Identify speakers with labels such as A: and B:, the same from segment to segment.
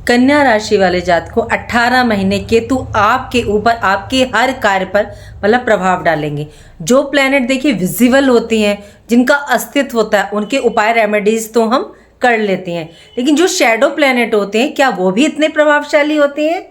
A: कन्या राशि वाले जातक को 18 महीने केतु आपके ऊपर आपके हर कार्य पर मतलब प्रभाव डालेंगे। जो प्लैनेट देखिए विजिबल होती हैं, जिनका अस्तित्व होता है, उनके उपाय रेमेडीज तो हम कर लेते हैं, लेकिन जो शैडो प्लैनेट होते हैं क्या वो भी इतने प्रभावशाली होते हैं?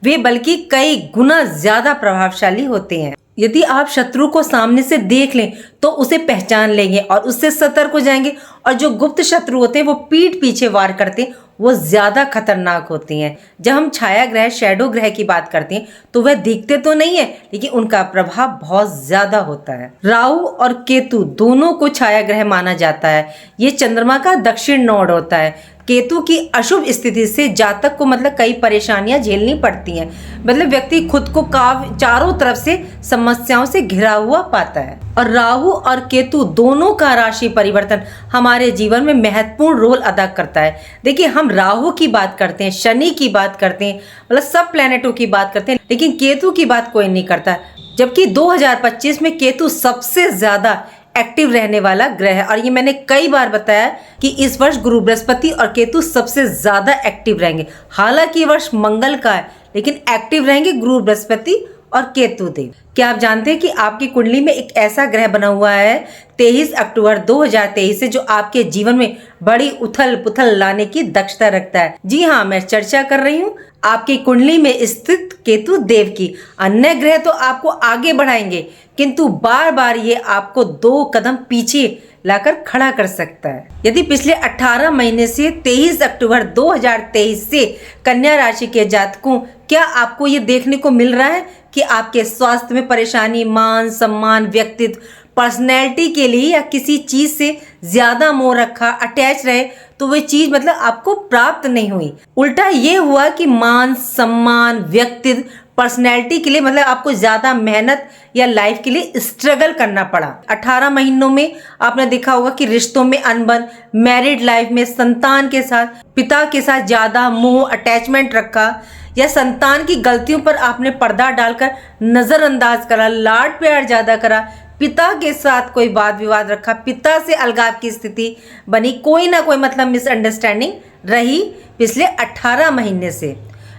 A: वे बल्कि कई गुना ज्यादा प्रभावशाली होते हैं। यदि आप शत्रु को सामने से देख लें तो उसे पहचान लेंगे और उससे सतर्क हो जाएंगे, और जो गुप्त शत्रु होते हैं वो पीठ पीछे वार करते हैं, वो ज्यादा खतरनाक होती हैं। जब हम छाया ग्रह शैडो ग्रह की बात करते हैं तो वह दिखते तो नहीं है, लेकिन उनका प्रभाव बहुत ज्यादा होता है। राहु और केतु दोनों को छाया ग्रह माना जाता है। ये चंद्रमा का दक्षिण नोड होता है। केतु की अशुभ स्थिति से जातक को मतलब कई परेशानियां झेलनी पड़ती हैं। मतलब व्यक्ति खुद को चारों तरफ से समस्याओं से घिरा हुआ पाता है। और राहु और केतु दोनों का राशि परिवर्तन हमारे जीवन में महत्वपूर्ण रोल अदा करता है। देखिए, हम राहु की बात करते हैं, शनि की बात करते हैं, मतलब सब प्लैनेटों की बात करते हैं, लेकिन केतु की बात कोई नहीं करता। जबकि 2025 में केतु सबसे ज्यादा एक्टिव रहने वाला ग्रह है। और ये मैंने कई बार बताया कि इस वर्ष गुरु बृहस्पति और केतु सबसे ज्यादा एक्टिव रहेंगे। हालांकि वर्ष मंगल का है, लेकिन एक्टिव रहेंगे गुरु बृहस्पति और केतु देव। क्या आप जानते हैं कि आपकी कुंडली में एक ऐसा ग्रह बना हुआ है 23 अक्टूबर 2023 से, जो आपके जीवन में बड़ी उथल पुथल लाने की दक्षता रखता है? जी हाँ, मैं चर्चा कर रही हूँ आपकी कुंडली में स्थित केतु देव की। अन्य ग्रह तो आपको आगे बढ़ाएंगे, किंतु बार बार ये आपको 2 कदम पीछे लाकर खड़ा कर सकता है। यदि पिछले 18 महीने से 23 अक्टूबर 2023 से कन्या राशि के जातकों, क्या आपको ये देखने को मिल रहा है कि आपके स्वास्थ्य में परेशानी, मान सम्मान, व्यक्तित्व, पर्सनैलिटी के लिए या किसी चीज से ज्यादा मोह रखा, अटैच रहे, तो वह चीज मतलब आपको प्राप्त नहीं हुई? उल्टा ये हुआ कि मान सम्मान, व्यक्तित्व, पर्सनैलिटी के लिए मतलब आपको ज्यादा मेहनत या लाइफ के लिए स्ट्रगल करना पड़ा। 18 महीनों में आपने देखा होगा कि रिश्तों में अनबन, मैरिड लाइफ में संतान के साथ, पिता के साथ ज्यादा मोह, अटैचमेंट रखा, या संतान की गलतियों पर आपने पर्दा डालकर नजरअंदाज करा, लाड प्यार ज्यादा करा, पिता के साथ कोई वाद विवाद रखा, पिता से अलगाव की स्थिति बनी, कोई ना कोई मतलब मिसअंडरस्टैंडिंग रही पिछले 18 महीने से।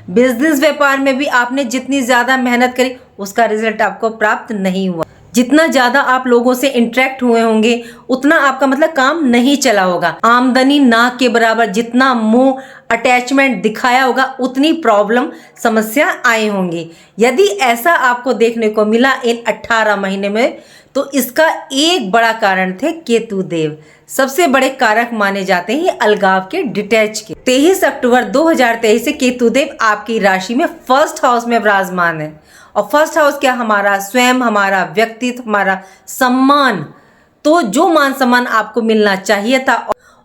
A: बिजनेस व्यापार में भी आपने जितनी ज्यादा मेहनत करी उसका रिजल्ट आपको प्राप्त नहीं हुआ। जितना ज्यादा आप लोगों से इंटरेक्ट हुए होंगे उतना आपका मतलब काम नहीं चला होगा। आमदनी ना के बराबर जितना मोह अटैचमेंट दिखाया होगा उतनी प्रॉब्लम समस्या आई होंगी। यदि ऐसा आपको देखने को मिला इन 18 महीने में, तो इसका एक बड़ा कारण थे केतु देव। सबसे बड़े कारक माने जाते हैं अलगाव के, डिटैच के। 23 अक्टूबर 2023 से केतु देव आपकी राशि में फर्स्ट हाउस में विराजमान है। और फर्स्ट हाउस क्या? हमारा स्वयं, हमारा व्यक्तित्व, हमारा सम्मान। तो जो मान सम्मान आपको मिलना चाहिए था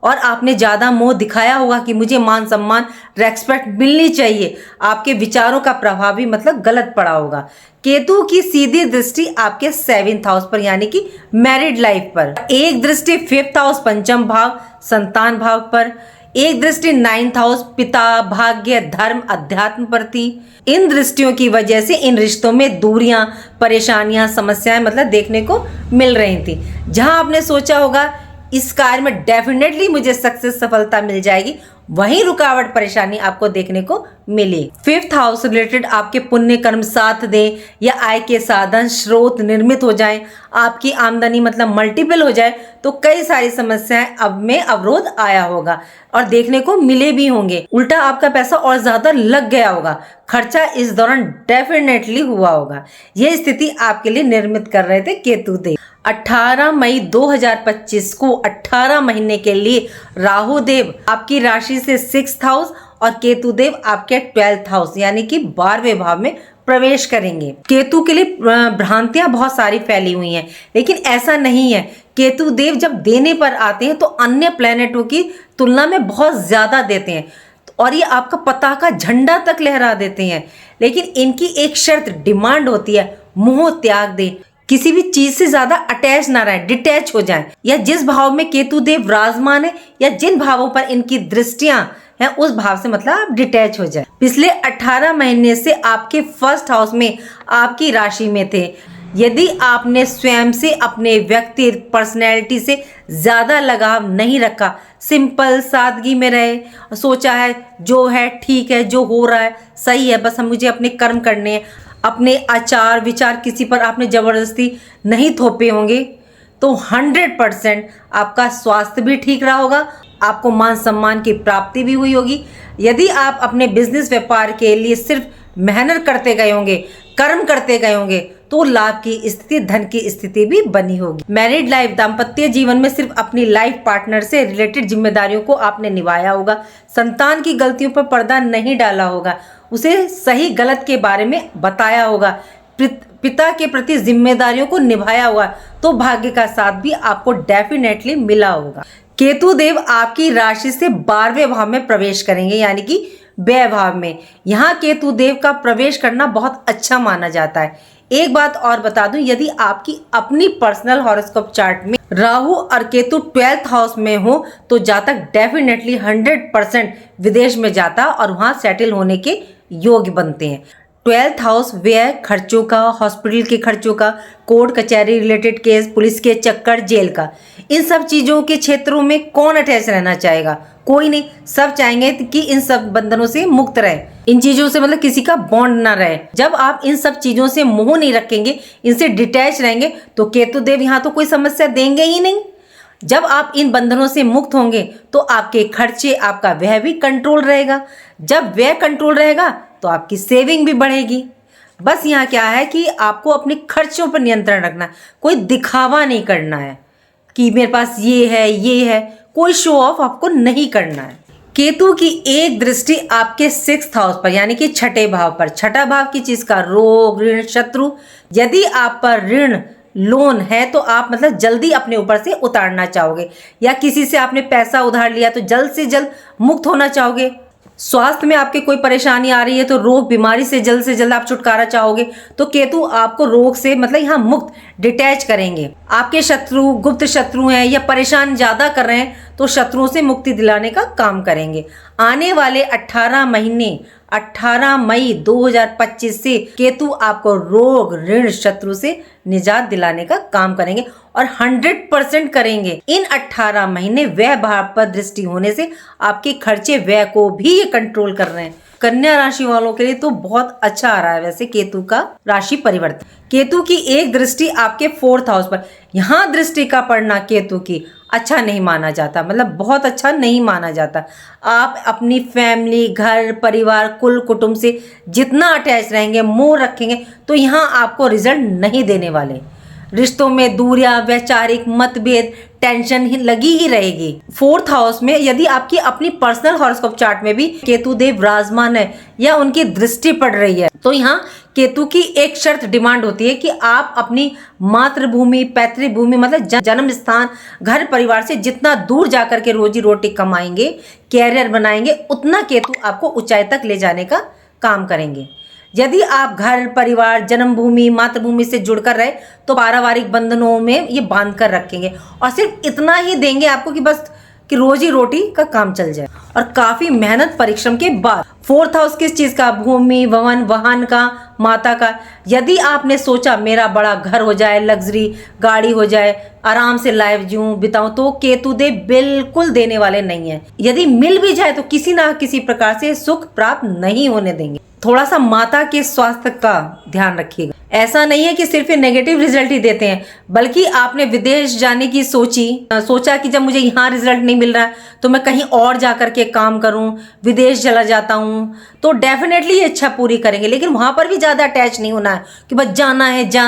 A: और आपने ज्यादा मोह दिखाया होगा कि मुझे मान सम्मान, रेस्पेक्ट मिलनी चाहिए, आपके विचारों का प्रभाव भी मतलब गलत पड़ा होगा। केतु की सीधी दृष्टि आपके 7th हाउस पर यानी कि मैरिड लाइफ पर, एक दृष्टि 5th हाउस पंचम भाव संतान भाव पर, एक दृष्टि 9th हाउस पिता, भाग्य, धर्म, अध्यात्म पर थी। इन दृष्टियों की वजह से इन रिश्तों में दूरियां, परेशानियां, समस्याएं मतलब देखने को मिल रही थी। जहां आपने सोचा होगा इस कार्य में डेफिनेटली मुझे सक्सेस, सफलता मिल जाएगी, वहीं रुकावट, परेशानी आपको देखने को मिली। 5th हाउस रिलेटेड आपके पुण्य कर्म साथ दें या आय के साधन स्रोत निर्मित हो जाएं, आपकी आमदनी मतलब मल्टीपल हो जाए, तो कई सारी समस्याएं अब में अवरोध आया होगा और देखने को मिले भी होंगे। उल्टा आपका पैसा और ज्यादा लग गया होगा, खर्चा इस दौरान डेफिनेटली हुआ होगा। यह स्थिति आपके लिए निर्मित कर रहे थे केतु देव। 18 मई 2025 को 18 महीने के लिए राहु देव आपकी राशि से 6th हाउस और केतु देव आपके 12th हाउस यानी कि 12वें भाव में प्रवेश करेंगे। केतु के लिए भ्रांतियां बहुत सारी फैली हुई हैं, लेकिन ऐसा नहीं है। केतु देव जब देने पर आते हैं तो अन्य प्लैनेटों की तुलना में बहुत ज्यादा देते हैं और ये आपका पताका झंडा तक लहरा देते हैं। लेकिन इनकी एक शर्त, डिमांड होती है, मोह त्याग दे, किसी भी चीज से ज्यादा अटैच ना रहे, डिटैच हो जाएं। या जिस भाव में केतु देव विराजमान है या जिन भावों पर इनकी दृष्टियां हैं उस भाव से मतलब आप डिटैच हो जाए। पिछले 18 महीने से आपके फर्स्ट हाउस में आपकी राशि में थे यदि आपने स्वयं से अपने व्यक्ति पर्सनैलिटी से ज़्यादा लगाव नहीं रखा, सिंपल सादगी में रहे, सोचा है जो है ठीक है, जो हो रहा है सही है, बस हम मुझे अपने कर्म करने हैं, अपने आचार विचार किसी पर आपने ज़बरदस्ती नहीं थोपे होंगे, तो 100% आपका स्वास्थ्य भी ठीक रहा होगा, आपको मान सम्मान की प्राप्ति भी हुई होगी। यदि आप अपने बिजनेस व्यापार के लिए सिर्फ मेहनत करते गए होंगे, कर्म करते गए होंगे, तो लाभ की स्थिति, धन की स्थिति भी बनी होगी। मैरिड लाइफ, दाम्पत्य जीवन में सिर्फ अपनी लाइफ पार्टनर से रिलेटेड जिम्मेदारियों को आपने निभाया होगा, संतान की गलतियों पर पर्दा नहीं डाला होगा, उसे सही गलत के बारे में बताया होगा, पिता के प्रति जिम्मेदारियों को निभाया होगा, तो भाग्य का साथ भी आपको डेफिनेटली मिला होगा। केतु देव आपकी राशि से 12वें भाव में प्रवेश करेंगे, यानी कि व्यय भाव में। यहाँ केतु देव का प्रवेश करना बहुत अच्छा माना जाता है। एक बात और बता दूं, यदि आपकी अपनी पर्सनल हॉरोस्कोप चार्ट में राहु और केतु 12th हाउस में हो, तो जातक डेफिनेटली 100% विदेश में जाता और वहां सेटल होने के योग्य बनते हैं। 12th हाउस व्यय खर्चों का, हॉस्पिटल के खर्चों का, कोर्ट कचहरी रिलेटेड केस, पुलिस के चक्कर, जेल का, इन सब चीज़ों के क्षेत्रों में कौन अटैच रहना चाहेगा? कोई नहीं। सब चाहेंगे कि इन सब बंधनों से मुक्त रहे, इन चीज़ों से मतलब किसी का बॉन्ड ना रहे। जब आप इन सब चीज़ों से मोह नहीं रखेंगे, इनसे डिटैच रहेंगे, तो केतु देव यहाँ तो कोई समस्या देंगे ही नहीं। जब आप इन बंधनों से मुक्त होंगे तो आपके खर्चे, आपका व्यय भी कंट्रोल रहेगा। जब व्यय कंट्रोल रहेगा तो आपकी सेविंग भी बढ़ेगी। बस यहाँ क्या है कि आपको अपने खर्चों पर नियंत्रण रखना है, कोई दिखावा नहीं करना है कि मेरे पास ये है, कोई शो ऑफ आपको नहीं करना है। केतु की एक दृष्टि आपके 6th हाउस पर, यानी कि छठे भाव पर, छठा भाव की चीज का रोग, ऋण, शत्रु। यदि आप पर ऋण, लोन है तो आप मतलब जल्दी अपने ऊपर से उतारना चाहोगे, या किसी से आपने पैसा उधार लिया तो जल्द से जल्द मुक्त होना चाहोगे। स्वास्थ्य में आपके कोई परेशानी आ रही है तो रोग, बीमारी से जल्द आप छुटकारा चाहोगे, तो केतु आपको रोग से मतलब यहाँ मुक्त, डिटैच करेंगे। आपके शत्रु, गुप्त शत्रु हैं या परेशान ज़्यादा कर रहे हैं, तो शत्रुओं से मुक्ति दिलाने का काम करेंगे। आने वाले 18 महीने, 18 मई 2025 से केतु आपको रोग, ऋण, शत्रु से निजात दिलाने का काम करेंगे और 100% करेंगे। इन 18 महीने व्यय भाव पर दृष्टि होने से आपके खर्चे, व्यय को भी ये कंट्रोल कर रहे हैं। कन्या राशि वालों के लिए तो बहुत अच्छा आ रहा है वैसे केतु का राशि परिवर्तन। केतु की एक दृष्टि आपके 4th हाउस पर, यहाँ दृष्टि का पड़ना केतु की अच्छा नहीं माना जाता, मतलब बहुत अच्छा नहीं माना जाता। आप अपनी फैमिली, घर परिवार, कुल कुटुंब से जितना अटैच रहेंगे, मोह रखेंगे, तो यहाँ आपको रिजल्ट नहीं देने वाले। रिश्तों में दूरियां, वैचारिक मतभेद, टेंशन ही लगी ही रहेगी। 4th हाउस में यदि आपकी अपनी पर्सनल हॉरोस्कोप चार्ट में भी केतु देव विराजमान है या उनकी दृष्टि पड़ रही है, तो यहाँ केतु की एक शर्त डिमांड होती है कि आप अपनी मातृभूमि, पैतृक भूमि मतलब जन्म स्थान, घर परिवार से जितना दूर जाकर के रोजी रोटी कमाएंगे, कैरियर बनाएंगे, उतना केतु आपको ऊंचाई तक ले जाने का काम करेंगे। यदि आप घर परिवार, जन्मभूमि, मातृभूमि से जुड़कर रहे, तो पारिवारिक बंधनों में ये बांध कर रखेंगे और सिर्फ इतना ही देंगे आपको कि बस कि रोजी रोटी का काम चल जाए। और काफी मेहनत परिश्रम के बाद 4th हाउस किस चीज का? भूमि, भवन, वाहन का, माता का। यदि आपने सोचा मेरा बड़ा घर हो जाए, लग्जरी गाड़ी हो जाए, आराम से लाइफ जीऊं बिताऊं, तो केतु देव बिल्कुल देने वाले नहीं है। यदि मिल भी जाए तो किसी ना किसी प्रकार से सुख प्राप्त नहीं होने देंगे। थोड़ा सा माता के स्वास्थ्य का ध्यान रखिएगा। ऐसा नहीं है कि सिर्फ नेगेटिव रिजल्ट ही देते हैं, बल्कि आपने विदेश जाने की सोचा कि जब मुझे यहाँ रिजल्ट नहीं मिल रहा है तो मैं कहीं और जा कर के काम करूं, विदेश चला जाता हूं, तो डेफिनेटली ये इच्छा पूरी करेंगे। लेकिन वहां पर भी ज़्यादा अटैच नहीं होना है कि बस जाना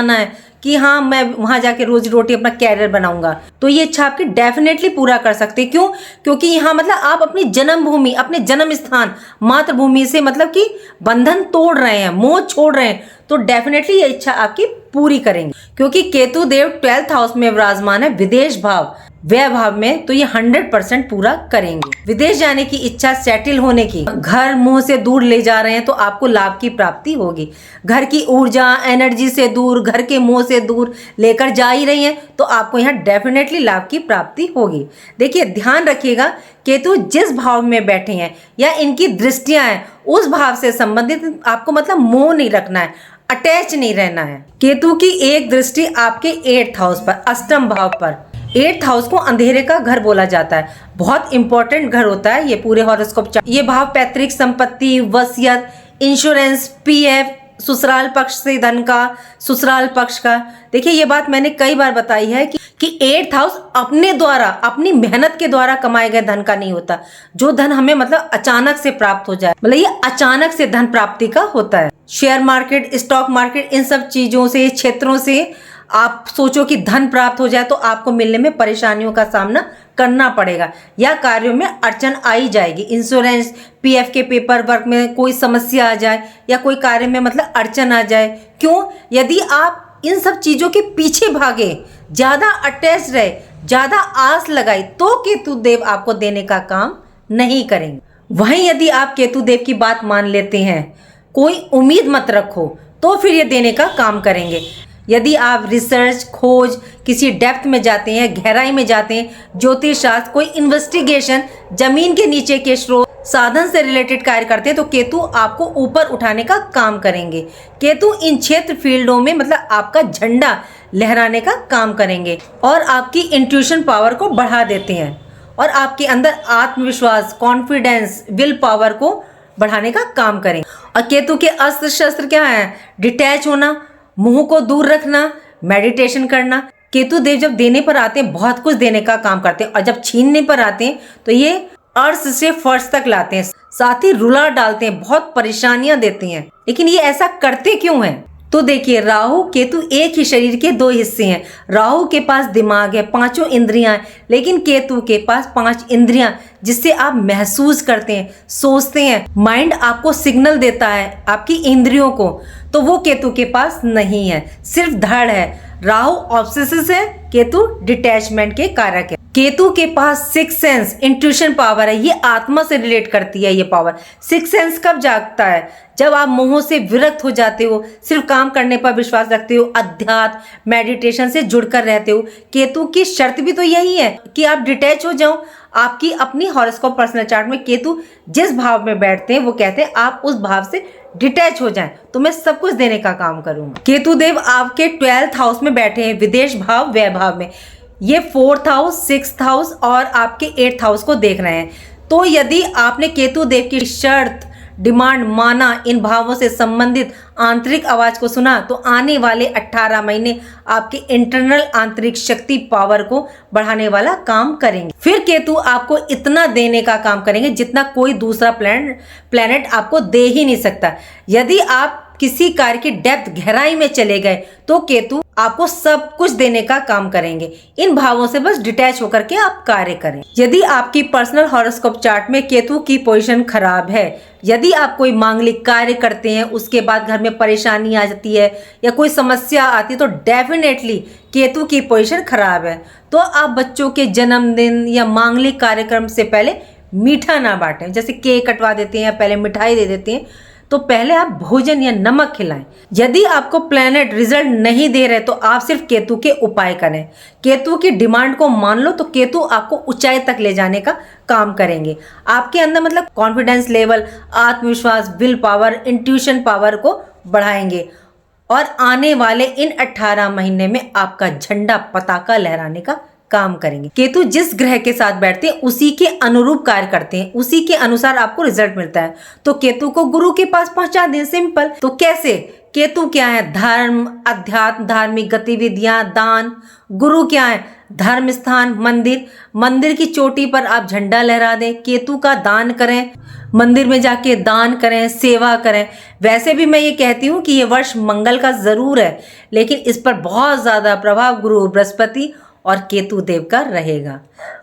A: है कि हाँ मैं वहाँ जाके रोजी रोटी अपना कैरियर बनाऊंगा, तो ये इच्छा आपकी डेफिनेटली पूरा कर सकते हैं। क्यों? क्योंकि यहाँ मतलब आप अपनी जन्मभूमि, अपने जन्म स्थान, मातृभूमि से मतलब कि बंधन तोड़ रहे हैं, मोह छोड़ रहे हैं, तो डेफिनेटली ये इच्छा आपकी पूरी करेंगे। क्योंकि केतु देव 12th हाउस में विराजमान है, विदेश भाव, व्यय भाव में, तो ये 100% पूरा करेंगे। विदेश जाने की इच्छा, सेटल होने की, घर मुंह से दूर ले जा रहे हैं तो आपको लाभ की प्राप्ति होगी। घर की ऊर्जा, एनर्जी से दूर, घर के मोह से दूर लेकर जा ही रही हैं, तो आपको यहाँ डेफिनेटली लाभ की प्राप्ति होगी। देखिए ध्यान रखिएगा, केतु जिस भाव में बैठे हैं या इनकी दृष्टियां हैं, उस भाव से संबंधित आपको मतलब मोह नहीं रखना है। अटैच नहीं रहना है। केतु की एक दृष्टि आपके 8th हाउस पर, अष्टम भाव पर। 8th हाउस को अंधेरे का घर बोला जाता है, बहुत इंपॉर्टेंट घर होता है ये पूरे हॉरोस्कोप चार्ट। ये भाव पैतृक संपत्ति, वसीयत, इंश्योरेंस, पीएफ, ससुराल पक्ष से धन का, ससुराल पक्ष का। देखिए ये बात मैंने कई बार बताई है कि 8th हाउस अपने द्वारा, अपनी मेहनत के द्वारा कमाए गए धन का नहीं होता। जो धन हमें मतलब अचानक से प्राप्त हो जाए, मतलब ये अचानक से धन प्राप्ति का होता है। शेयर मार्केट, स्टॉक मार्केट, इन सब चीजों से, क्षेत्रों से आप सोचो कि धन प्राप्त हो जाए तो आपको मिलने में परेशानियों का सामना करना पड़ेगा या कार्यों में अड़चन आई जाएगी। इंश्योरेंस, पीएफ के पेपर वर्क में कोई समस्या आ जाए या कोई कार्य में मतलब अड़चन आ जाए। क्यों? यदि आप इन सब चीजों के पीछे भागे, ज्यादा अटैच रहे, ज्यादा आस लगाई, तो केतु देव आपको देने का काम नहीं करेंगे। वहीं यदि आप केतु देव की बात मान लेते हैं, कोई उम्मीद मत रखो, तो फिर ये देने का काम करेंगे। यदि आप रिसर्च, खोज, किसी डेप्थ में जाते हैं, गहराई में जाते हैं, ज्योतिष शास्त्र, कोई इन्वेस्टिगेशन, जमीन के नीचे के स्रोत, साधन से रिलेटेड कार्य करते हैं, तो केतु आपको ऊपर उठाने का काम करेंगे। केतु इन क्षेत्र फील्डों में मतलब आपका झंडा लहराने का काम करेंगे और आपकी इंट्यूशन पावर को बढ़ा देते हैं और आपके अंदर आत्मविश्वास, कॉन्फिडेंस, विल पावर को बढ़ाने का काम करेंगे। और केतु के अस्त्र शस्त्र क्या है? डिटैच होना, मुंह को दूर रखना, मेडिटेशन करना। केतु देव जब देने पर आते हैं बहुत कुछ देने का काम करते हैं और जब छीनने पर आते हैं तो ये अर्श से फर्श तक लाते हैं, साथ ही रुला डालते हैं, बहुत परेशानियां देते हैं। लेकिन ये ऐसा करते क्यों हैं? तो देखिए, राहु केतु एक ही शरीर के दो हिस्से हैं। राहु के पास दिमाग है, 5 इंद्रियां हैं, लेकिन केतु के पास 5 इंद्रियां जिससे आप महसूस करते हैं, सोचते हैं, माइंड आपको सिग्नल देता है आपकी इंद्रियों को, तो वो केतु के पास नहीं है, सिर्फ धड़ है। राहु ऑब्सेसिव है, केतु डिटैचमेंट के कारक है। केतु के पास 6th सेंस, इंट्यूशन पावर है, ये आत्मा से रिलेट करती है। ये पावर 6th सेंस कब जागता है? जब आप मोह से विरक्त हो जाते हो, सिर्फ काम करने पर विश्वास रखते हो, अध्यात्म, मेडिटेशन से जुड़कर रहते हो। केतु की शर्त भी तो यही है कि आप डिटैच हो जाओ। आपकी अपनी हॉरोस्कोप पर्सनल चार्ट में केतु जिस भाव में बैठते हैं वो कहते हैं आप उस भाव से डिटैच हो जाएं तो मैं सब कुछ देने का काम करूंगा। केतु देव आपके 12th हाउस में बैठे हैं, विदेश भाव, व्यय भाव में। ये 4th हाउस, 6th हाउस और आपके 8th हाउस को देख रहे हैं। तो यदि आपने केतु देव की शर्त, डिमांड माना, इन भावों से संबंधित आंतरिक आवाज को सुना, तो आने वाले 18 महीने आपके इंटरनल आंतरिक शक्ति पावर को बढ़ाने वाला काम करेंगे। फिर केतु आपको इतना देने का काम करेंगे जितना कोई दूसरा प्लेनेट आपको दे ही नहीं सकता। यदि आप किसी कार्य की डेप्थ, गहराई में चले गए तो केतु आपको सब कुछ देने का काम करेंगे। इन भावों से बस डिटैच होकर के आप कार्य करें। यदि आपकी पर्सनल हॉरोस्कोप चार्ट में केतु की पोजीशन खराब है, यदि आप कोई मांगलिक कार्य करते हैं, उसके बाद घर में परेशानी आ जाती है या कोई समस्या आती है, तो डेफिनेटली केतु की पोजीशन खराब है। तो आप बच्चों के जन्मदिन या मांगलिक कार्यक्रम से पहले मीठा ना बांटें। जैसे केक कटवा देते हैं या पहले मिठाई दे देते हैं, तो पहले आप भोजन या नमक खिलाएं। यदि आपको प्लेनेट रिजल्ट नहीं दे रहे तो आप सिर्फ केतु के उपाय करें। केतु की डिमांड को मान लो तो केतु आपको ऊंचाई तक ले जाने का काम करेंगे। आपके अंदर मतलब कॉन्फिडेंस लेवल, आत्मविश्वास, विल पावर, इंट्यूशन पावर को बढ़ाएंगे और आने वाले इन 18 महीने में आपका झंडा, पताका लहराने का काम करेंगे। केतु जिस ग्रह के साथ बैठते हैं उसी के अनुरूप कार्य करते हैं, उसी के अनुसार आपको रिजल्ट मिलता है। तो केतु को गुरु के पास पहुंचा दें, सिंपल। तो कैसे? केतु क्या है? धर्म, अध्यात्म, धार्मिक गतिविधियां, दान। गुरु क्या है? धर्म स्थान, मंदिर। मंदिर की चोटी पर आप झंडा लहरा दें, केतु का दान करें, मंदिर में जाके दान करें, सेवा करें। वैसे भी मैं ये कहती हूँ कि ये वर्ष मंगल का जरूर है, लेकिन इस पर बहुत ज्यादा प्रभाव गुरु बृहस्पति और केतु देव का रहेगा।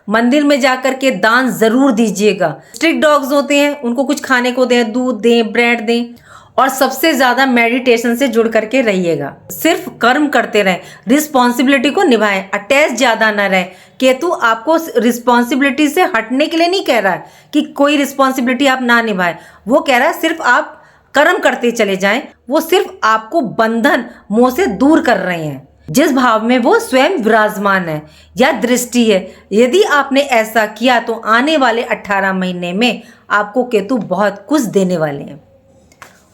A: मंदिर में जाकर के दान जरूर दीजिएगा। स्ट्रीट डॉग्स होते हैं, उनको कुछ खाने को दें, दूध दें, ब्रेड दें, और सबसे ज्यादा मेडिटेशन से जुड़ करके रहिएगा। सिर्फ कर्म करते रहें, रिस्पॉन्सिबिलिटी को निभाएं, अटैच ज्यादा ना रहें। केतु आपको रिस्पॉन्सिबिलिटी से हटने के लिए नहीं कह रहा है कि कोई रिस्पॉन्सिबिलिटी आप ना निभाएं, वो कह रहा है सिर्फ आप कर्म करते चले जाएं। वो सिर्फ आपको बंधन, मोह से दूर कर रहे हैं जिस भाव में वो स्वयं विराजमान है या दृष्टि है। यदि आपने ऐसा किया तो आने वाले 18 महीने में आपको केतु बहुत कुछ देने वाले हैं।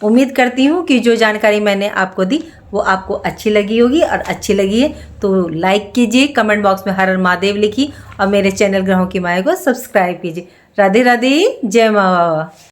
A: उम्मीद करती हूँ कि जो जानकारी मैंने आपको दी वो आपको अच्छी लगी होगी, और अच्छी लगी है तो लाइक कीजिए, कमेंट बॉक्स में हर हर महादेव लिखिए और मेरे चैनल ग्रहों की माया को सब्सक्राइब कीजिए। राधे राधे, जय माँ बाबा।